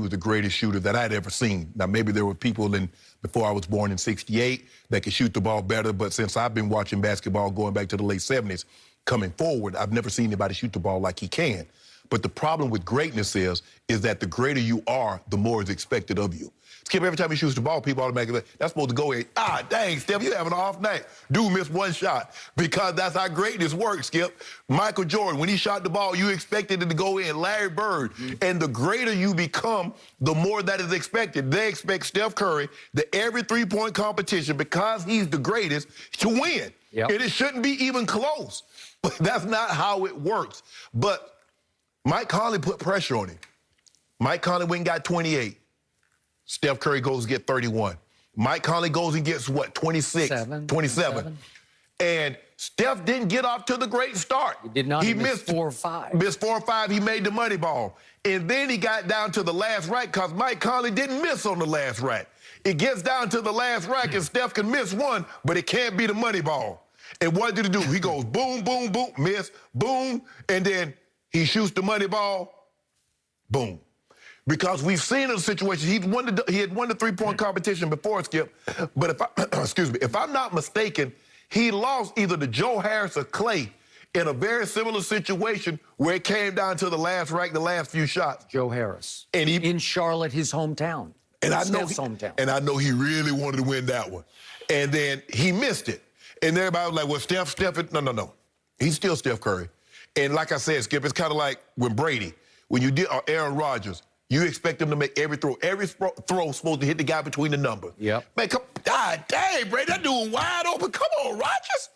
He was the greatest shooter that I'd ever seen. Now, maybe there were people before I was born in '68 that could shoot the ball better, but since I've been watching basketball going back to the late '70s, coming forward, I've never seen anybody shoot the ball like he can. But the problem with greatness is that the greater you are, the more is expected of you. Skip, every time he shoots the ball, people automatically, that's supposed to go in. Ah, dang, Steph, you having an off night. Dude missed one shot because that's how greatness works, Skip. Michael Jordan, when he shot the ball, you expected it to go in. Larry Bird. And the greater you become, the more that is expected. They expect Steph Curry, that every three-point competition, because he's the greatest, to win. Yep. And it shouldn't be even close. But that's not how it works. But Mike Conley put pressure on him. Mike Conley went and got 28. Steph Curry goes and get 31. Mike Conley goes and gets, what, 27. And Steph didn't get off to the great start. He did not. He missed 4 or 5. Missed 4 or 5. He made the money ball. And then he got down to the last rack because Mike Conley didn't miss on the last rack. It gets down to the last rack and Steph can miss one, but it can't be the money ball. And what did he do? He goes boom, boom, boom, miss, boom, and then he shoots the money ball, boom. Because we've seen a situation, he had won the three-point competition before, Skip, but if I'm not mistaken, he lost either to Joe Harris or Clay in a very similar situation where it came down to the last rack, the last few shots. Joe Harris. And in Charlotte, his hometown. And hometown. And I know he really wanted to win that one. And then he missed it. And everybody was like, well, Steph, no. He's still Steph Curry. And like I said, Skip, it's kind of like when Brady, when you did Aaron Rodgers, you expect him to make every throw. Every throw supposed to hit the guy between the numbers. Yep. Man, God dang, Brady, that dude wide open. Come on, Rodgers.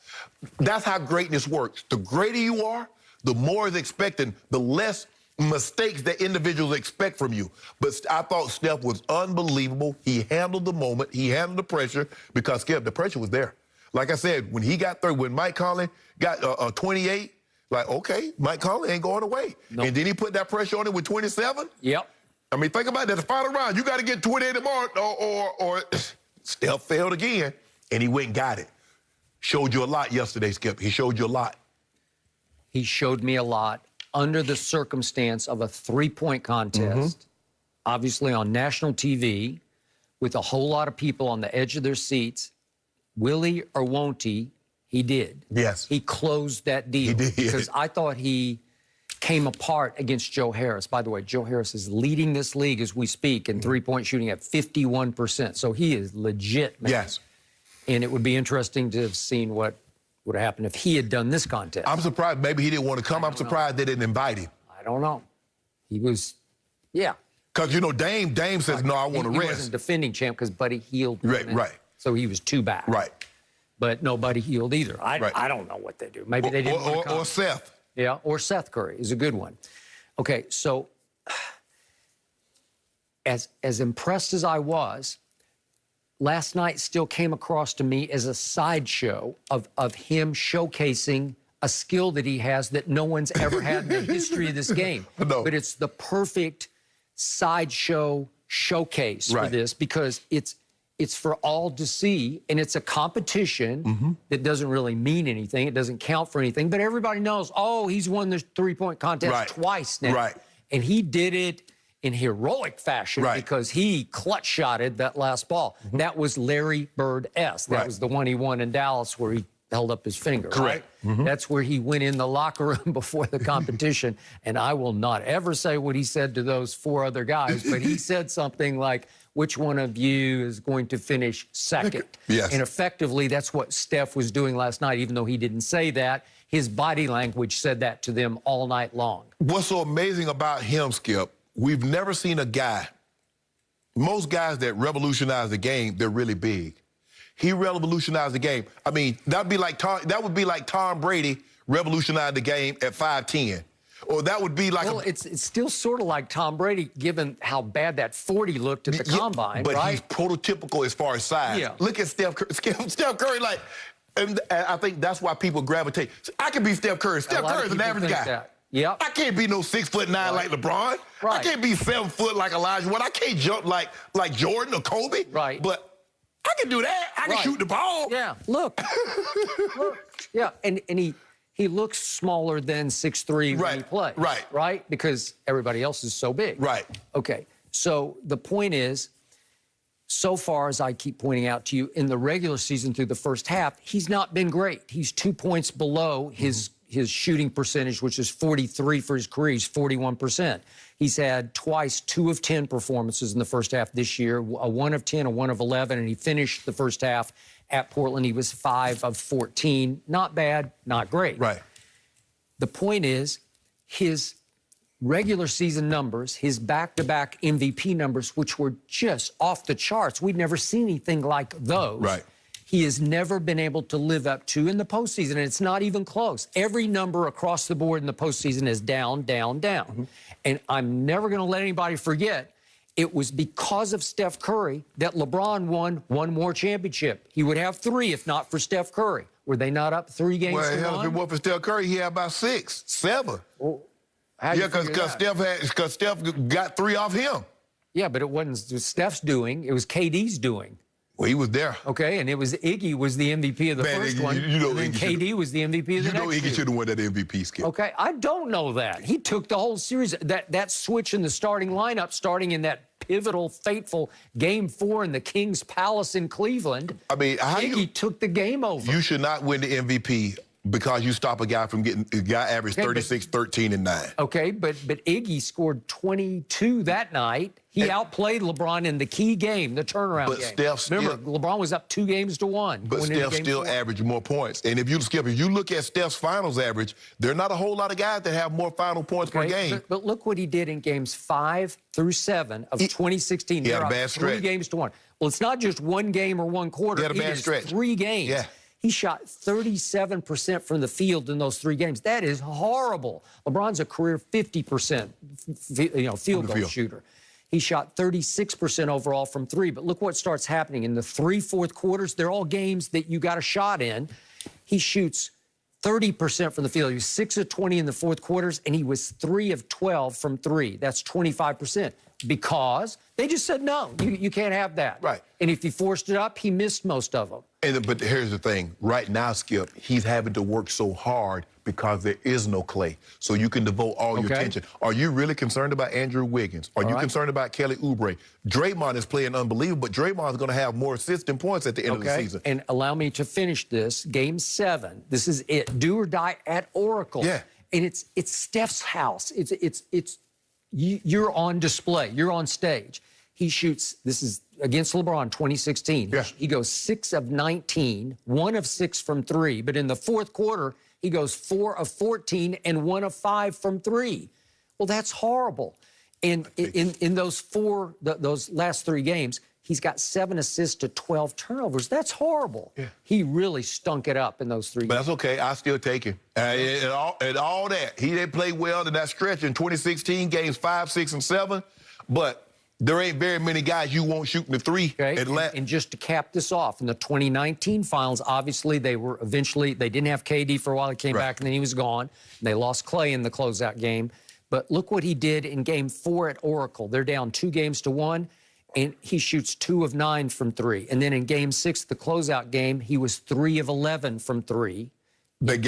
That's how greatness works. The greater you are, the more is expected, the less mistakes that individuals expect from you. But I thought Steph was unbelievable. He handled the moment. He handled the pressure because, Skip, the pressure was there. Like I said, when he got through, when Mike Conley got 28, like, okay, Mike Conley ain't going away. Nope. And then he put that pressure on him with 27. Yep. I mean, think about that. The final round, you got to get 28 tomorrow, or Steph failed again, and he went and got it. Showed you a lot yesterday, Skip. He showed you a lot. He showed me a lot under the circumstance of a three-point contest, obviously on national TV, with a whole lot of people on the edge of their seats. Will he or won't he? He did. Yes. He closed that deal. He did. Because I thought he came apart against Joe Harris. By the way, Joe Harris is leading this league as we speak in three-point shooting at 51%. So he is legit, man. Yes. And it would be interesting to have seen what would have happened if he had done this contest. I'm surprised maybe he didn't want to come. I'm surprised they didn't invite him. I don't know. He was, yeah. Because, you know, Dame says, no, I want to rest. He wasn't defending champ because Buddy healed. Right. So he was 2 back. Right. But nobody healed either. I don't know what they do. Maybe they didn't want to come. Or Seth. Yeah, or Seth Curry is a good one. Okay, so as impressed as I was, last night still came across to me as a sideshow of him showcasing a skill that he has that no one's ever had in the history of this game. No. But it's the perfect sideshow showcase for this because it's for all to see, and it's a competition that doesn't really mean anything. It doesn't count for anything, but everybody knows, oh, he's won the three-point contest twice now. Right. And he did it in heroic fashion because he clutch-shotted that last ball. That was Larry Bird-esque. That was the one he won in Dallas where he held up his finger. Correct. Right? That's where he went in the locker room before the competition, and I will not ever say what he said to those 4 other guys, but he said something like, which one of you is going to finish second? Yes. And effectively, that's what Steph was doing last night, even though he didn't say that. His body language said that to them all night long. What's so amazing about him, Skip, we've never seen a guy, most guys that revolutionize the game, they're really big. He revolutionized the game. I mean, that would be like Tom Brady revolutionized the game at 5'10". Or that would be like it's still sort of like Tom Brady, given how bad that 40 looked at the combine, but right? he's prototypical as far as size. Yeah. Look at Steph Curry, like, and I think that's why people gravitate. I can be Steph Curry. Steph Curry's an average guy. Yep. I can't be no 6'9" like LeBron. I can't be 7 foot like Elijah Wood. I can't jump like Jordan or Kobe. Right. But I can do that. I can shoot the ball. Yeah. Look. Yeah. And he looks smaller than 6'3" when he plays. Right. Because everybody else is so big. Right. Okay. So the point is, so far, as I keep pointing out to you, in the regular season through the first half, he's not been great. He's 2 points below his shooting percentage, which is 43 for his career. He's 41%. He's had twice 2 of 10 performances in the first half this year, a 1 of 10, a 1 of 11, and he finished the first half at Portland. He was 5 of 14. Not bad, not great. Right. The point is, his regular season numbers, his back-to-back MVP numbers, which were just off the charts. We'd never seen anything like those. Right. He has never been able to live up to in the postseason, and it's not even close. Every number across the board in the postseason is down, down, down. Mm-hmm. And I'm never going to let anybody forget, it was because of Steph Curry that LeBron won one more championship. He would have 3 if not for Steph Curry. Were they not up 3 games Well, to hell, 1? if it wasn't for Steph Curry, he had about 6, 7. Well, Yeah, because Steph got 3 off him. Yeah, but it wasn't Steph's doing. It was KD's doing. Well, he was there. Okay, and it was Iggy was the MVP of the first one. You know, and then KD was the MVP of the next You know Iggy should have won that MVP, Skip. Okay, I don't know that. He took the whole series. That switch in the starting lineup, starting in that pivotal, fateful Game 4 in the King's Palace in Cleveland. I mean, Iggy took the game over. You should not win the MVP because you stop a guy from getting, the guy averaged 36, 13, and 9. Okay, but Iggy scored 22 that night. He outplayed LeBron in the key game, the turnaround game. Steph Remember, LeBron was up 2 games to 1. But Steph still averaged more points. And if you look at Steph's finals average, there are not a whole lot of guys that have more final points per game. But look what he did in games 5 through 7 of 2016. He had a bad stretch. 3 games to 1. Well, it's not just 1 game or 1 quarter. He had a bad stretch. 3 games. Yeah. He shot 37% from the field in those 3 games. That is horrible. LeBron's a career 50% field goal shooter. He shot 36% overall from 3. But look what starts happening. In the 3 fourth quarters, they're all games that you got a shot in. He shoots 30% from the field. He was 6 of 20 in the fourth quarters, and he was 3 of 12 from 3. That's 25%. Because they just said, no, you can't have that. Right. And if he forced it up, he missed most of them. But here's the thing. Right now, Skip, he's having to work so hard because there is no Clay. So you can devote all your attention. Are you really concerned about Andrew Wiggins? Are you concerned about Kelly Oubre? Draymond is playing unbelievable, but Draymond's going to have more assists and points at the end of the season. And allow me to finish this. Game 7. This is it. Do or die at Oracle. Yeah. And it's Steph's house. You're on display. You're on stage. He shoots, this is against LeBron, 2016. Yeah. He goes 6 of 19, 1 of 6 from 3. But in the fourth quarter, he goes 4 of 14 and 1 of 5 from 3. Well, that's horrible. And in those last 3 games, he's got 7 assists to 12 turnovers. That's horrible. Yeah. He really stunk it up in those 3 games. But that's okay. I still take him. And all that. He didn't play well in that stretch in 2016, games 5, 6, and 7. But there ain't very many guys you won't shoot in the 3. Okay. And just to cap this off, in the 2019 finals, obviously they didn't have KD for a while. He came back and then he was gone. They lost Clay in the closeout game. But look what he did in game 4 at Oracle. They're down 2 games to 1. And he shoots 2 of 9 from 3. And then in game 6, the closeout game, he was 3 of 11 from 3. The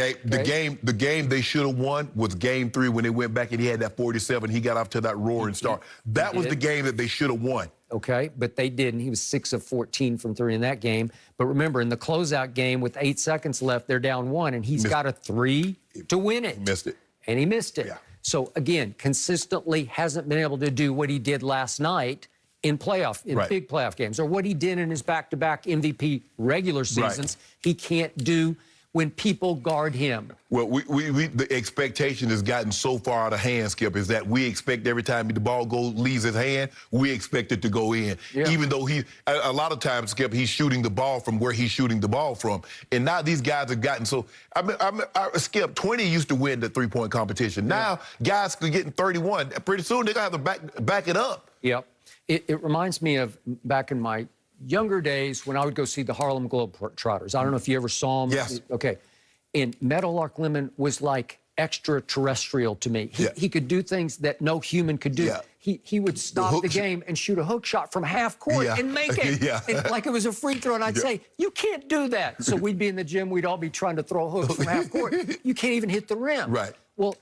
game they should have won was game 3 when they went back and he had that 47. He got off to that roaring start. That was the game that they should have won. Okay, but they didn't. He was 6 of 14 from 3 in that game. But remember, in the closeout game with 8 seconds left, they're down 1, and he's got a 3 to win it. He missed it. And he missed it. Yeah. So, again, consistently hasn't been able to do what he did last night in big playoff games, or what he did in his back-to-back MVP regular seasons. He can't do when people guard him. Well, the expectation has gotten so far out of hand, Skip, is that we expect every time the ball leaves his hand, we expect it to go in. Yeah. Even though a lot of times, Skip, he's shooting the ball from where he's shooting the ball from. And now these guys have gotten so, Skip, 20 used to win the three-point competition. Now, guys are getting 31. Pretty soon, they're going to have to back it up. Yep. It reminds me of back in my younger days when I would go see the Harlem Globetrotters. I don't know if you ever saw them. Yes. Okay. And Meadowlark Lemon was like extraterrestrial to me. He could do things that no human could do. Yeah. He would stop the game and shoot a hook shot from half court and make it. And like it was a free throw. And I'd say, you can't do that. So we'd be in the gym. We'd all be trying to throw hooks from half court. You can't even hit the rim. Right. Well,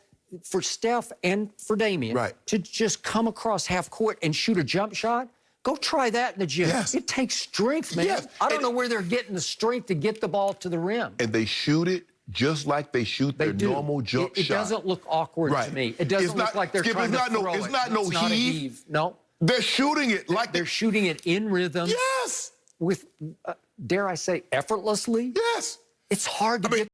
for Steph and for Damian to just come across half court and shoot a jump shot, go try that in the gym. Yes. It takes strength, man. Yes. I don't know where they're getting the strength to get the ball to the rim. And they shoot it just like they shoot their normal jump shot. It doesn't look awkward to me. It doesn't look like they're trying to throw it. It's not no heave. No. They're shooting it like they're shooting it in rhythm. Yes. With, dare I say, effortlessly. Yes. It's hard to get